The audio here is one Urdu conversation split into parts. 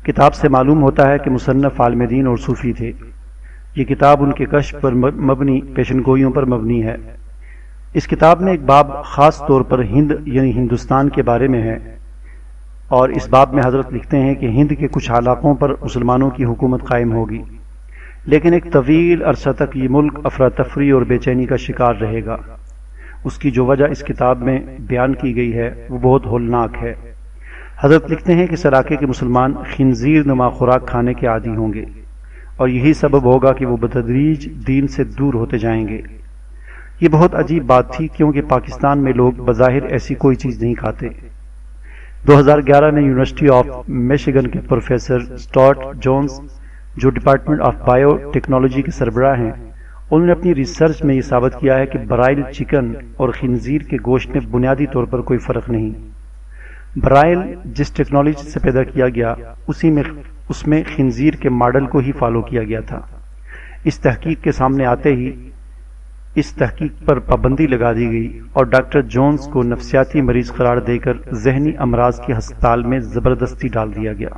کتاب سے معلوم ہوتا ہے کہ مصنف عالم دین اور صوفی تھے۔ یہ کتاب ان کے کشف پر مبنی پیشن گوئیوں پر مبنی ہے۔ اس کتاب میں ایک باب خاص طور پر ہند یعنی ہندوستان کے بارے میں ہے، اور اس باب میں حضرت لکھتے ہیں کہ ہند کے کچھ علاقوں پر مسلمانوں کی حکومت قائم ہوگی، لیکن ایک طویل عرصہ تک یہ ملک افراتفری اور بے چینی کا شکار رہے گا۔ اس کی جو وجہ اس کتاب میں بیان کی گئی ہے وہ بہت ہولناک ہے۔ حضرت لکھتے ہیں کہ اس علاقے کے مسلمان خنزیر نما خوراک کھانے کے عادی ہوں گے، اور یہی سبب ہوگا کہ وہ بتدریج دین سے دور ہوتے جائیں گے۔ یہ بہت عجیب بات تھی، کیونکہ پاکستان میں لوگ بظاہر ایسی کوئی چیز نہیں کھاتے۔ 2011 میں یونیورسٹی آف میشیگن کے پروفیسر اسٹارٹ جونز، جو ڈپارٹمنٹ آف بائیو ٹیکنالوجی کے سربراہ ہیں، انہوں نے اپنی ریسرچ میں یہ ثابت کیا ہے کہ برائل چکن اور خنزیر کے گوشت میں بنیادی طور پر کوئی فرق نہیں۔ برائل جس ٹیکنالوجی سے پیدا کیا گیا اس میں خنزیر کے ماڈل کو ہی فالو کیا گیا تھا۔ اس تحقیق کے سامنے آتے ہی اس تحقیق پر پابندی لگا دی گئی اور ڈاکٹر جونز کو نفسیاتی مریض قرار دے کر ذہنی امراض کے ہسپتال میں زبردستی ڈال دیا گیا۔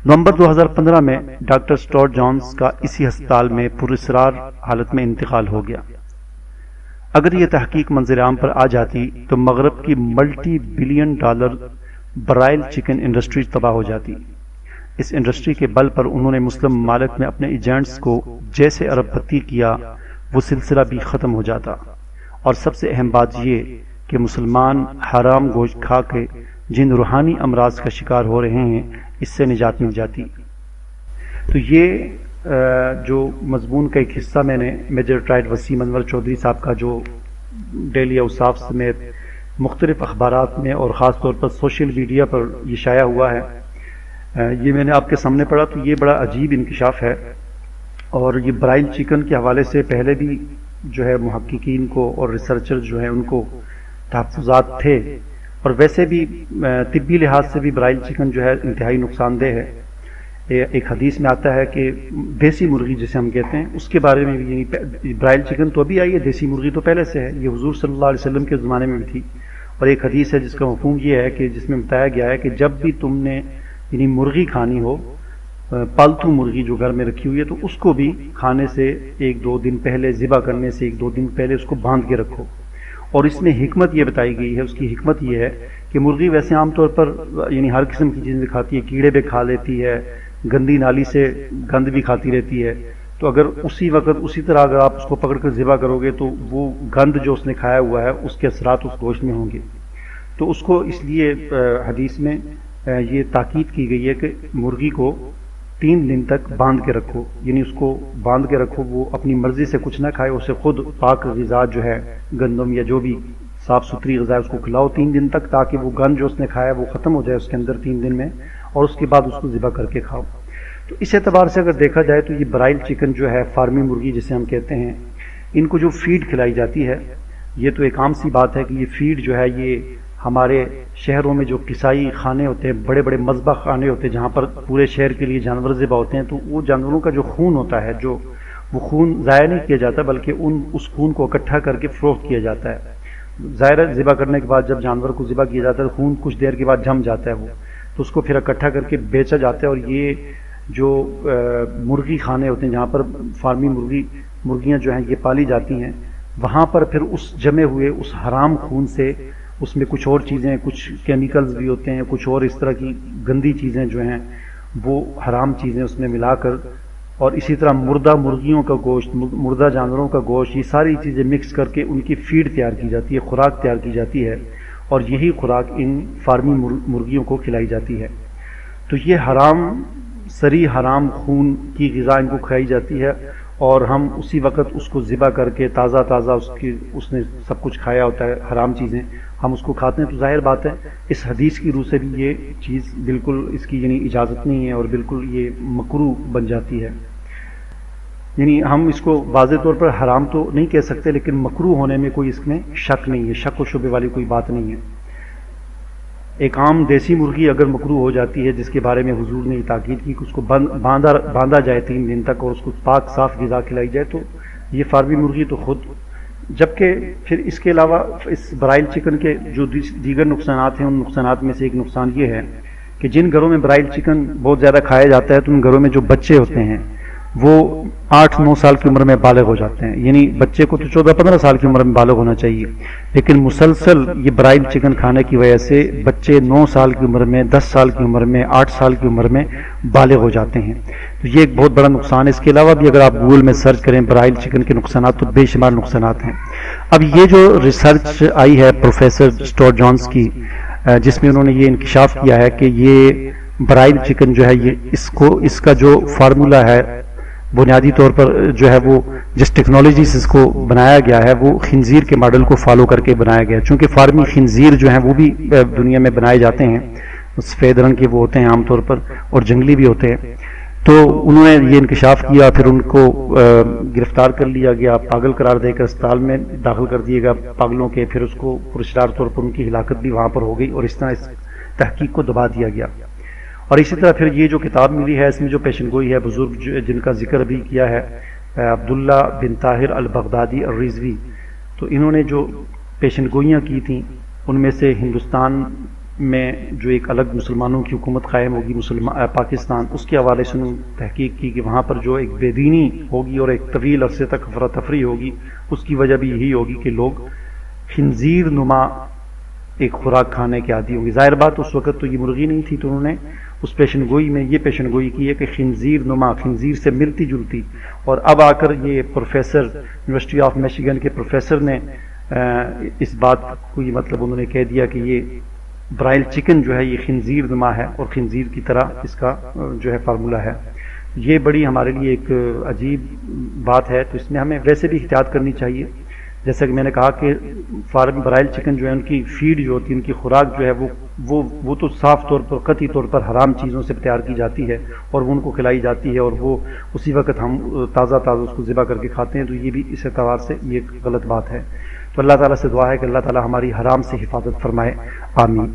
نومبر 2015 میں ڈاکٹر اسٹارٹ جونز کا اسی ہسپتال میں پراسرار حالت میں انتقال ہو گیا۔ اگر یہ تحقیق منظر عام پر آ جاتی تو مغرب کی multi billion dollar broil chicken industry تباہ ہو جاتی۔ اس انڈسٹری کے بل پر انہوں نے مسلم ممالک میں اپنے ایجنٹس کو جیسے ارب پتی کیا، وہ سلسلہ بھی ختم ہو جاتا۔ اور سب سے اہم بات یہ کہ مسلمان حرام گوشت کھا کے جن روحانی امراض کا شکار ہو رہے ہیں، اس سے نجات مل جاتی۔ تو یہ جو مضمون کا ایک حصہ میں نے میجر ٹرائیڈ وسیم انور چودھری صاحب کا جو ڈیلی اوصاف سمیت مختلف اخبارات میں اور خاص طور پر سوشل میڈیا پر یہ شائع ہوا ہے، یہ میں نے آپ کے سامنے پڑھا، تو یہ بڑا عجیب انکشاف ہے۔ اور یہ برائل چکن کے حوالے سے پہلے بھی جو ہے محققین کو اور ریسرچر جو ہیں ان کو تحفظات تھے، اور ویسے بھی طبی لحاظ سے بھی برائل چکن جو ہے انتہائی نقصان دہ ہے۔ ایک حدیث میں آتا ہے کہ دیسی مرغی جسے ہم کہتے ہیں، اس کے بارے میں بھی برائل چکن تو ابھی آئی ہے، دیسی مرغی تو پہلے سے ہے، یہ حضور صلی اللہ علیہ وسلم کے زمانے میں بھی تھی۔ اور ایک حدیث ہے جس کا مفہوم یہ ہے کہ جس میں بتایا گیا ہے کہ جب بھی تم نے یعنی مرغی کھانی ہو، پالتو مرغی جو گھر میں رکھی ہوئی ہے، تو اس کو بھی کھانے سے ایک دو دن پہلے، ذبح کرنے سے ایک دو دن پہلے اس کو باندھ کے رکھو۔ اور اس میں حکمت یہ بتائی گئی ہے، اس کی حکمت یہ ہے کہ مرغی ویسے عام طور پر یعنی ہر قسم کی چیزیں کھاتی ہے، کیڑے بھی کھا لیتی ہے، گندی نالی سے گند بھی کھاتی رہتی ہے، تو اگر اسی وقت اسی طرح اگر آپ اس کو پکڑ کر ذبح کرو گے تو وہ گند جو اس نے کھایا ہوا ہے اس کے اثرات اس گوشت میں ہوں گے۔ تو اس کو اس لیے حدیث میں یہ تاکید کی گئی ہے کہ مرغی کو 3 دن تک باندھ کے رکھو، یعنی اس کو باندھ کے رکھو، وہ اپنی مرضی سے کچھ نہ کھائے، اسے خود پاک غذا جو ہے گندم یا جو بھی صاف ستھری غذا ہے اس کو کھلاؤ 3 دن تک، تاکہ وہ گند جو اس نے کھایا وہ ختم ہو جائے اس کے اندر 3 دن میں، اور اس کے بعد اس کو ذبح کر کے کھاؤ۔ تو اس اعتبار سے اگر دیکھا جائے تو یہ برائل چکن جو ہے، فارمی مرغی جسے ہم کہتے ہیں، ان کو جو فیڈ کھلائی جاتی ہے، یہ تو ایک عام سی بات ہے کہ یہ فیڈ جو ہے یہ ہمارے شہروں میں جو قصائی خانے ہوتے ہیں، بڑے بڑے مذبح خانے ہوتے ہیں جہاں پر پورے شہر کے لیے جانور ذبح ہوتے ہیں، تو وہ جانوروں کا جو خون ہوتا ہے، جو وہ خون ضائع نہیں کیا جاتا بلکہ اس خون کو اکٹھا کر کے فروخت کیا جاتا ہے۔ ظاہر ہے ذبح کرنے کے بعد جب جانور کو ذبح کیا جاتا ہے خون کچھ دیر کے بعد جم جاتا ہے، وہ تو اس کو پھر اکٹھا کر کے بیچا جاتا ہے۔ اور یہ جو مرغی خانے ہوتے ہیں جہاں پر فارمی مرغیاں جو ہیں یہ پالی جاتی ہیں، وہاں پر پھر اس جمے ہوئے اس حرام خون سے اس میں کچھ اور چیزیں، کچھ کیمیکلز بھی ہوتے ہیں، کچھ اور اس طرح کی گندی چیزیں جو ہیں وہ حرام چیزیں اس میں ملا کر، اور اسی طرح مردہ مرغیوں کا گوشت، مردہ جانوروں کا گوشت، یہ ساری چیزیں مکس کر کے ان کی فیڈ تیار کی جاتی ہے، خوراک تیار کی جاتی ہے، اور یہی خوراک ان فارمی مرغیوں کو کھلائی جاتی ہے۔ تو یہ حرام سری حرام خون کی غذا ان کو کھائی جاتی ہے، اور ہم اسی وقت اس کو ذبح کر کے تازہ اس نے سب کچھ کھایا ہوتا ہے حرام چیزیں، ہم اس کو کھاتے ہیں۔ تو ظاہر بات ہے اس حدیث کی روح سے بھی یہ چیز بالکل اس کی یعنی اجازت نہیں ہے، اور بالکل یہ مکروہ بن جاتی ہے۔ یعنی ہم اس کو واضح طور پر حرام تو نہیں کہہ سکتے، لیکن مکروہ ہونے میں کوئی اس میں شک نہیں ہے، شک و شبے والی کوئی بات نہیں ہے۔ ایک عام دیسی مرغی اگر مکروہ ہو جاتی ہے، جس کے بارے میں حضور نے تاکید کی کہ اس کو باندھا جائے 3 دن تک اور اس کو پاک صاف غذا کھلائی جائے، تو یہ فارمی مرغی تو خود، جبکہ پھر اس کے علاوہ اس برائل چکن کے جو دیگر نقصانات ہیں، ان نقصانات میں سے ایک نقصان یہ ہے کہ جن گھروں میں برائل چکن بہت زیادہ کھایا جاتا ہے تو ان گھروں میں جو بچے ہوتے ہیں وہ 8-9 سال کی عمر میں بالغ ہو جاتے ہیں، یعنی بچے کو تو 14-15 سال کی عمر میں بالغ ہونا چاہیے، لیکن مسلسل یہ برائل چکن کھانے کی وجہ سے بچے 9 سال کی عمر میں، 10 سال کی عمر میں، 8 سال کی عمر میں بالغ ہو جاتے ہیں، تو یہ ایک بہت بڑا نقصان ہے۔ اس کے علاوہ بھی اگر آپ گوگل میں سرچ کریں برائل چکن کے نقصانات تو بے شمار نقصانات ہیں۔ اب یہ جو ریسرچ آئی ہے پروفیسر اسٹورٹ جونز کی، جس میں انہوں نے یہ انکشاف کیا ہے کہ یہ برائل چکن جو ہے یہ اس کا جو فارمولا ہے بنیادی طور پر جو ہے وہ جس ٹیکنالوجی سے اس کو بنایا گیا ہے وہ خنزیر کے ماڈل کو فالو کر کے بنایا گیا ہے، چونکہ فارمی خنزیر جو ہیں وہ بھی دنیا میں بنائے جاتے ہیں، سفید رنگ کے وہ ہوتے ہیں عام طور پر اور جنگلی بھی ہوتے ہیں، تو انہوں نے یہ انکشاف کیا، پھر ان کو گرفتار کر لیا گیا، پاگل قرار دے کر اسپتال میں داخل کر دیے گا پاگلوں کے، پھر اس کو پراسرار طور پر ان کی ہلاکت بھی وہاں پر ہو گئی اور اس طرح اس تحقیق کو دبا دیا گیا۔ اور اسی طرح پھر یہ جو کتاب ملی ہے اس میں جو پیشن گوئی ہے بزرگ جن کا ذکر ابھی کیا ہے عبداللہ بن طاہر البغدادی الرضوی، تو انہوں نے جو پیشن گوئیاں کی تھیں ان میں سے ہندوستان میں جو ایک الگ مسلمانوں کی حکومت قائم ہوگی پاکستان، اس کے حوالے سے انہوں نے تحقیق کی کہ وہاں پر جو ایک بے دینی ہوگی اور ایک طویل عرصے تک افراتفری ہوگی، اس کی وجہ بھی یہی ہوگی کہ لوگ خنزیر نما ایک خوراک کھانے کے عادی ہوں گے۔ ظاہر بات اس وقت تو یہ مرغی نہیں تھی، تو انہوں نے اس پیشن گوئی میں یہ پیشن گوئی کی ہے کہ خنزیر نما، خنزیر سے ملتی جلتی، اور اب آ کر یہ پروفیسر یونیورسٹی آف میشیگن کے پروفیسر نے اس بات کو یہ مطلب انہوں نے کہہ دیا کہ یہ برائل چکن جو ہے یہ خنزیر نما ہے اور خنزیر کی طرح اس کا جو ہے فارمولا ہے۔ یہ بڑی ہمارے لیے ایک عجیب بات ہے، تو اس میں ہمیں ویسے بھی احتیاط کرنی چاہیے، جیسا کہ میں نے کہا کہ فارم برائل چکن جو ہے ان کی فیڈ جو ہوتی ہے، ان کی خوراک جو ہے وہ تو صاف طور پر قطعی طور پر حرام چیزوں سے تیار کی جاتی ہے اور وہ ان کو کھلائی جاتی ہے، اور وہ اسی وقت ہم تازہ اس کو ذبح کر کے کھاتے ہیں، تو یہ بھی اس اعتبار سے یہ ایک غلط بات ہے۔ تو اللہ تعالیٰ سے دعا ہے کہ اللہ تعالیٰ ہماری حرام سے حفاظت فرمائے، آمین۔